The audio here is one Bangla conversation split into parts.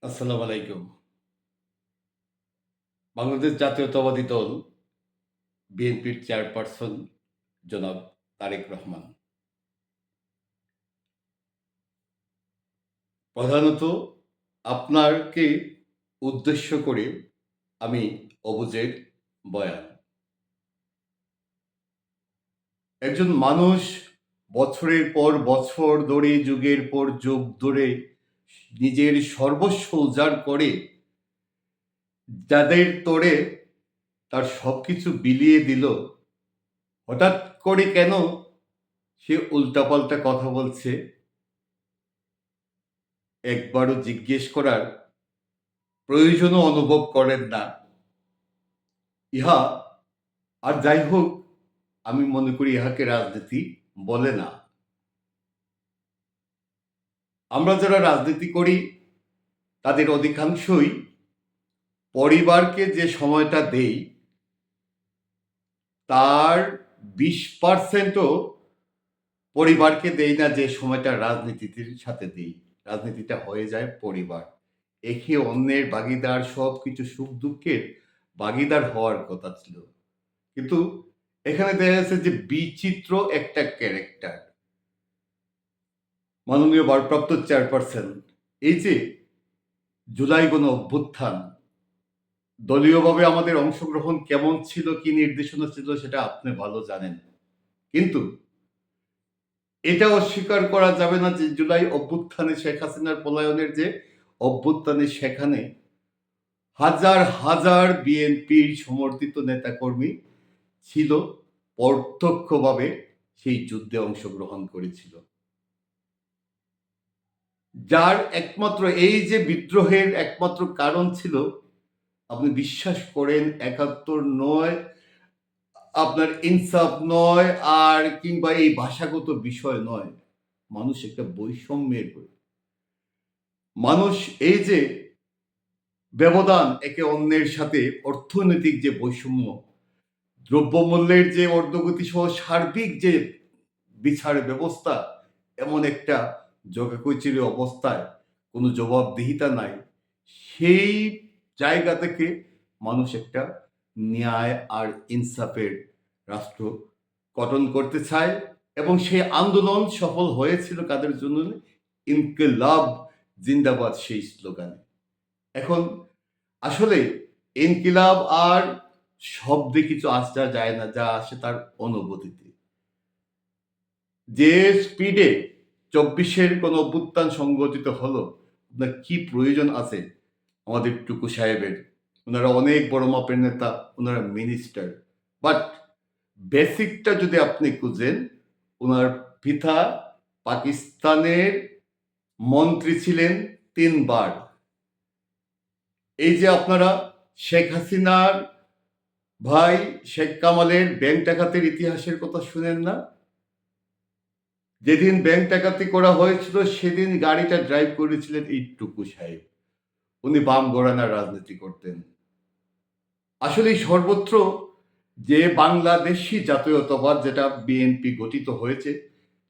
আসসালামু আলাইকুম। বাংলাদেশ জাতীয়তাবাদী দল বিএনপির চেয়ারপারসন জনাব তারেক রহমান। প্রধানত আপনাকে উদ্দেশ্য করে আমি অবুঝের বয়ান। একজন মানুষ বছরের পর বছর ধরে, যুগের পর যুগ ধরে নিজের সর্বস্ব উজাড় করে যাদের তোড়ে তার সবকিছু বিলিয়ে দিল, হঠাৎ করে কেন সে উল্টাপাল্টা কথা বলছে একবারও জিজ্ঞেস করার প্রয়োজনও অনুভব করেন না। ইহা আর যাই হোক, আমি মনে করি ইহাকে রাজনীতি বলে না। আমরা যারা রাজনীতি করি তাদের অধিকাংশই পরিবারকে যে সময়টা দেই তার 20%ও পরিবারকে দেই না, যে সময়টা রাজনীতির সাথে দেই। রাজনীতিটা হয়ে যায় পরিবার। একে অন্যের ভাগীদার, সব কিছু সুখ দুঃখের ভাগীদার হওয়ার কথা ছিল। কিন্তু এখানে দেখা যাচ্ছে যে বিচিত্র একটা ক্যারেক্টার মাননীয় ভারপ্রাপ্ত চেয়ারপারসন। এই যে জুলাই গণ অভ্যুত্থান, দলীয়ভাবে আমাদের অংশগ্রহণ কেমন ছিল, কি নির্দেশনা ছিল সেটা আপনি ভালো জানেন। কিন্তু এটা অস্বীকার করা যাবে না যে জুলাই অভ্যুত্থানে, শেখ হাসিনার পলায়নের যে অভ্যুত্থানে, সেখানে হাজার হাজার বিএনপির সমর্থিত নেতাকর্মী ছিল, প্রত্যক্ষভাবে সেই যুদ্ধে অংশগ্রহণ করেছিল। যার একমাত্র এই যে বিদ্রোহের একমাত্র কারণ ছিল, আপনি বিশ্বাস করেন, ৭১ নয়, আপনার ইনসাফ নয়, আর কিংবা এই ভাষাগত বিষয় নয়, মানুষ একটা বৈষম্যের মানুষ। এই যে ব্যবধান একে অন্যের সাথে, অর্থনৈতিক যে বৈষম্য, দ্রব্যমূল্যের যে ঊর্ধ্বগতি সহ সার্বিক যে বিচার ব্যবস্থা, এমন একটা জগাকৈচির অবস্থায় কোনো জবাবদিহিতা নাই, সেই জায়গা থেকে মানুষ একটা ন্যায় আর ইনসাফের রাষ্ট্র গঠন করতে চায়, এবং সেই আন্দোলন সফল হয়েছিল কাদের জন্য? ইনকিলাব জিন্দাবাদ, সেই স্লোগানে। এখন আসলে ইনকিলাব আর শব্দে কিছু আসা যায় না, যা আসে তার অনুভূতিতে। যে স্পিডে ২৪-এর কোন অভ্যুত্থান সংগঠিত হলো, আপনার কি প্রয়োজন আছে আমাদের টুকু সাহেবের? ওনারা অনেক বড় মাপের নেতা, ওনারা মিনিস্টার, বাট বেসিকটা যদি আপনি খুঁজেন, ওনার পিতা পাকিস্তানের মন্ত্রী ছিলেন ৩ বার। এই যে আপনারা শেখ হাসিনার ভাই শেখ কামালের ব্যাংক ডাকাতির ইতিহাসের কথা শুনেন না? যেদিন ব্যাংক ডাকাতি করা হয়েছিল সেদিন গাড়িটা ড্রাইভ করেছিলেন এই টুকু সাহেব। উনি বাম ঘরানার রাজনীতি করতেন। আসলে সর্বত্র যে বাংলাদেশি জাতীয়তাবাদ, যেটা বিএনপি গঠিত হয়েছে,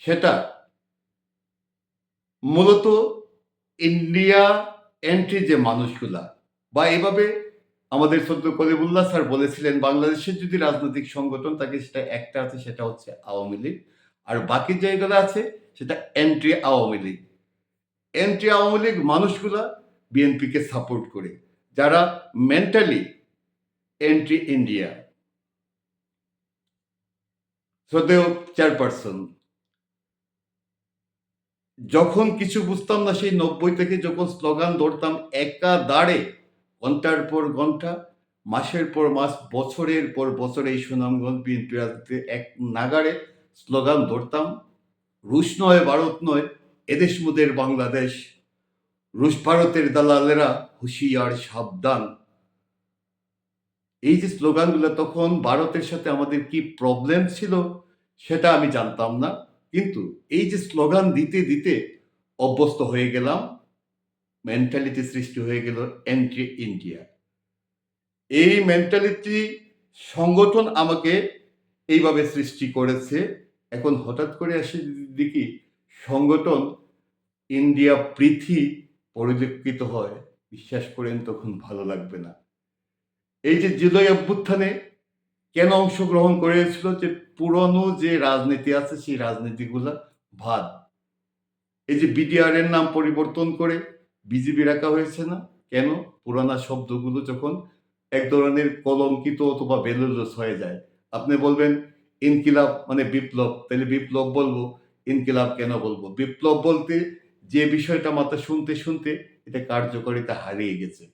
সেটা মূলত ইন্ডিয়া এন্ট্রি যে মানুষগুলা, বা এভাবে আমাদের সদ্য কলিমুল্লাহ স্যার বলেছিলেন, বাংলাদেশের যদি রাজনৈতিক সংগঠন থাকে সেটা একটা আছে, সেটা হচ্ছে আওয়ামী লীগ। আর বাকি যেগুলো আছে সেটা এন্ট্রি আওয়ামী লীগ। এন্ট্রি আওয়ামী লীগ মানুষগুলা বিএনপিকে সাপোর্ট করে, যারা মেন্টালি এন্ট্রি ইন্ডিয়া। শ্রদ্ধেয় চেয়ারপারসন, যখন কিছু বুঝতাম না, সেই ৯০ থেকে যখন স্লোগান ধরতাম একাধারে, ঘন্টার পর ঘন্টা, মাসের পর মাস, বছরের পর বছর এই সুনামগঞ্জ বিএনপি রাজনীতিতে এক নাগাড়ে স্লোগান ধরতাম, রুশ নয়, ভারত নয়, এদেশ মোদের বাংলাদেশ, রুশ ভারতের দালালেরা হুঁশিয়ার সাবধান। এই যে স্লোগানগুলো, তখন ভারতের সাথে আমাদের কি প্রবলেম ছিল সেটা আমি জানতাম না, কিন্তু এই যে স্লোগান দিতে দিতে অভ্যস্ত হয়ে গেলাম, মেন্টালিটি সৃষ্টি হয়ে গেল এন্ট্রি ইন্ডিয়া। এই মেন্টালিটি সংগঠন আমাকে এইভাবে সৃষ্টি করেছে। এখন হঠাৎ করে আসে দেখি সংগঠন ইন্ডিয়া প্রীতি পরিলক্ষিত হয়। বিশ্বাস করেন তখন ভালো লাগবে না। এই যে জুলাই অভ্যুত্থানে কেন অংশগ্রহণ করেছিল, যে পুরনো যে রাজনীতি আছে সেই রাজনীতিগুলা বাদ। এই যে বিডিআর এর নাম পরিবর্তন করে বিজিবি রাখা হয়েছে না? কেন? পুরানা শব্দগুলো যখন এক ধরনের কলঙ্কিত অথবা বেলুলস হয়ে যায়। আপনি বলবেন ইনকিলাব মানে বিপ্লব, তাহলে বিপ্লব বলবো, ইনকিলাব কেন বলবো? বিপ্লব বলতে যে বিষয়টা মাত্র শুনতে শুনতে এটা কার্যকারিতা হারিয়ে গেছে।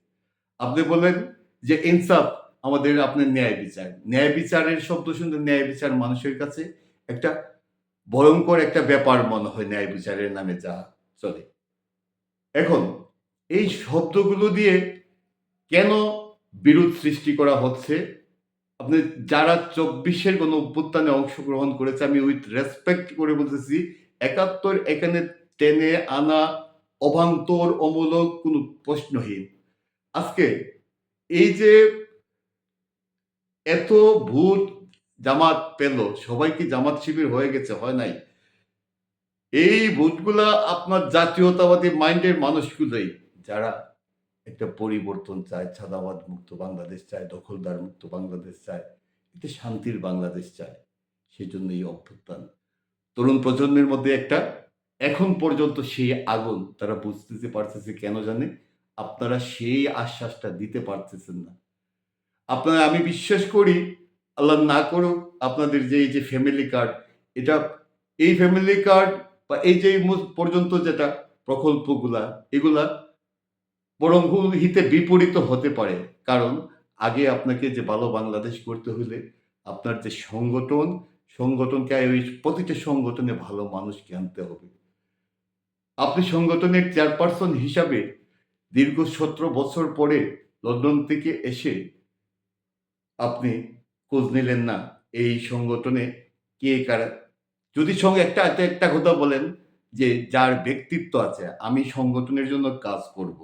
আপনি বললেন যে ইনসাফ, আমাদের আপনার ন্যায় বিচার। ন্যায় বিচারের শব্দ শুনতে ন্যায় বিচার মানুষের কাছে একটা ভয়ংকর একটা ব্যাপার মনে হয়, ন্যায় বিচারের নামে যা চলে। এখন এই শব্দগুলো দিয়ে কেন বিরোধ সৃষ্টি করা হচ্ছে? আপনি যারা ২৪-এর গণঅভ্যুত্থানে অংশগ্রহণ করেছে, আমি উইথ রেসপেক্ট করে বলতেছি, ৭১ এখানে টেনে আনা অবান্তর, অমূলক, কোনো প্রশ্নহীন। আজকে এই যে এত ভোট জামাত পেল, সবাই কি জামাত শিবির হয়ে গেছে? হয় নাই। এই ভোটগুলা আপনার জাতীয়তাবাদী মাইন্ডের মানুষগুলোই, যারা একটা পরিবর্তন চায়, ছাদাবাদ মুক্ত বাংলাদেশ চায়, দখলদার মুক্ত বাংলাদেশ চায়, একটা শান্তির বাংলাদেশ চায়। সেজন্য এই অভ্যুত্থান। তরুণ প্রজন্মের মধ্যে একটা এখন পর্যন্ত সেই আগুন তারা বুঝতেতে পারতেছে কেন জানে? আপনারা সেই আশ্বাসটা দিতে পারতেছেন না। আপনারা, আমি বিশ্বাস করি, আল্লাহ না করুক, আপনাদের যে এই যে ফ্যামিলি কার্ড, এটা, এই ফ্যামিলি কার্ড বা এই যে পর্যন্ত যেটা প্রকল্পগুলা, এগুলা বরং হিতে বিপরীত হতে পারে। কারণ আগে আপনাকে যে ভালো বাংলাদেশ করতে হলে আপনার যে সংগঠনকে ওই প্রতিটা সংগঠনে ভালো মানুষকে আনতে হবে। আপনি সংগঠনের চেয়ারপারসন হিসাবে দীর্ঘ ১৭ বছর পরে লন্ডন থেকে এসে আপনি খোঁজ নিলেন না এই সংগঠনে কে কারা। যদি সঙ্গে একটা কথা বলেন যে যার ব্যক্তিত্ব আছে, আমি সংগঠনের জন্য কাজ করব।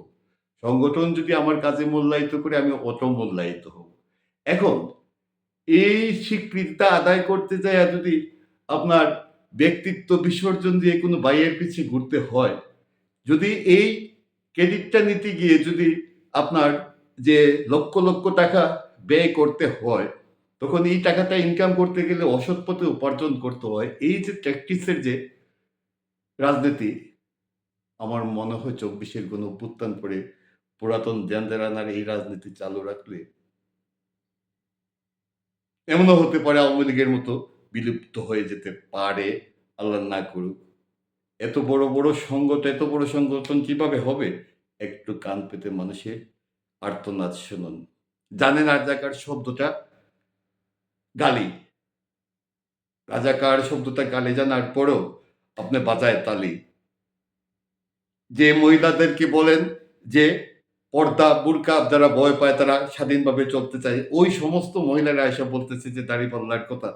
সংগঠন যদি আমার কাজে মূল্যায়িত করে, আমি অত মূল্যায়িত হব। এখন এই স্বীকৃতিটা আদায় করতে যাইয়া যদি আপনার ব্যক্তিত্ব বিসর্জন দিয়ে কোনো বাইয়ের পিছে ঘুরতে হয়, যদি এই ক্রেডিটটা নিতে গিয়ে যদি আপনার যে লক্ষ লক্ষ টাকা ব্যয় করতে হয়, তখন এই টাকাটা ইনকাম করতে গেলে অসৎ পথে উপার্জন করতে হয়। এই যে ট্যাকটিক্সের যে রাজনীতি, আমার মনে হয় ২৪-এর গণঅভ্যুত্থান পরে পুরাতন দেনদারানার এই রাজনীতি চালু রাখলে এমনও হতে পারে আওয়ামী লীগের মতো বিলুপ্ত হয়ে যেতে পারে, আল্লাহ না করুক। এত বড় বড় এত বড় সংগঠন কিভাবে হবে? একটু কান পেতে মানুষের আর্তনাদ শুনুন। জানেন রাজাকার শব্দটা গালি। রাজাকার শব্দটা গালি জানার পরেও আপনি বাজায় তালি। যে মহিলাদেরকে বলেন যে পর্দা, বুরকা যারা ভয় পায়, তারা স্বাধীনভাবে চলতে চায়, ওই সমস্ত মহিলারা এসে বলতেছে যে দাঁড়িপাল্লার কথা,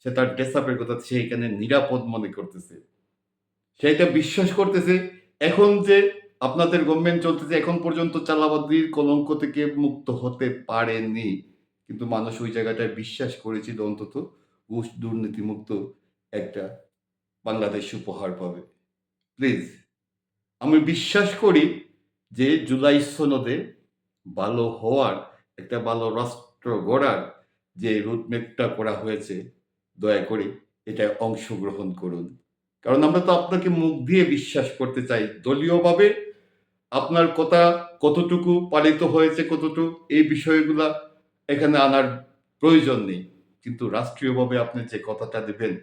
সে তার ড্রেস আপের কথা সে এখানে নিরাপদ মনে করতেছে। সেইটা বিশ্বাস করতেছে। এখন যে আপনাদের গভর্নমেন্ট চলতেছে, এখন পর্যন্ত চাঁদাবাজির কলঙ্ক থেকে মুক্ত হতে পারেনি। কিন্তু মানুষ ওই জায়গাটায় বিশ্বাস করেছিল অন্তত ঘুষ দুর্নীতিমুক্ত একটা বাংলাদেশ উপহার পাবে। প্লিজ, আমি বিশ্বাস করি যে জুলাই সনদে ভালো হওয়ার, একটা ভালো রাষ্ট্র গড়ার যে রুটম্যাপটা করা হয়েছে, দয়া করে এটায় অংশগ্রহণ করুন। কারণ আমরা তো আপনাকে মুখ দিয়ে বিশ্বাস করতে চাই। দলীয়ভাবে আপনার কথা কতটুকু পালিত হয়েছে, কতটুকু, এই বিষয়গুলা এখানে আনার প্রয়োজন নেই। কিন্তু রাষ্ট্রীয়ভাবে আপনি যে কথাটা দিবেন,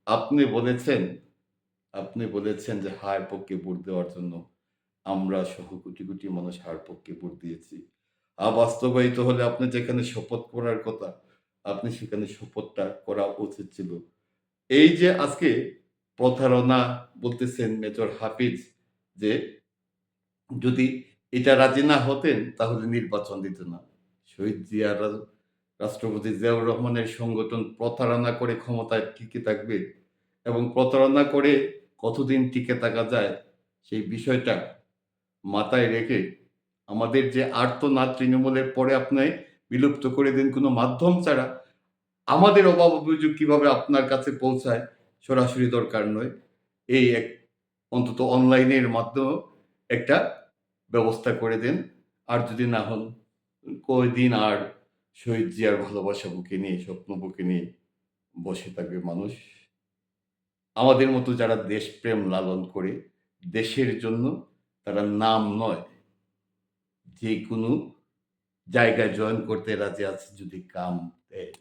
আপনি বলেছেন আপনি বলেছেন যে হার পক্ষে ভোট দেওয়ার জন্য আমরা সহ কোটি কোটি মানুষ হার পক্ষে ভোট দিয়েছি। বাস্তবায়িত হলে আপনি যেখানে শপথ করার কথা, আপনি সেখানে শপথটা করা উচিত ছিল। এই যে আজকে প্রতারণা বলতেছেন মেজর হাফিজ, যে যদি এটা রাজি না হতেন তাহলে নির্বাচন দিত না। শহীদ জিয়া, রাষ্ট্রপতি জিয়াউর রহমানের সংগঠন প্রতারণা করে ক্ষমতায় টিকে থাকবে, এবং প্রতারণা করে কতদিন টিকে থাকা যায় সেই বিষয়টা মাথায় রেখে আমাদের যে আর্তনাদ তৃণমূলের পরে আপনি বিলুপ্ত করে দিন কোনো মাধ্যম ছাড়া, আমাদের অভাব অভিযোগ কিভাবে আপনার কাছে পৌঁছায় সরাসরি দরকার নয়। এই এক অন্তত অনলাইনের মাধ্যমে একটা ব্যবস্থা করে দেন। আর যদি না হন, কয়দিন আর শহীদ জিয়ার ভালোবাসা বুকে নিয়ে, স্বপ্ন বুকে নিয়ে বসে থাকবে মানুষ? আমাদের মতো যারা দেশপ্রেম লালন করে, দেশের জন্য তারা নাম নয়, যেকোনো জায়গায় জয়েন করতে রাজি আছে যদি কাম দেয়।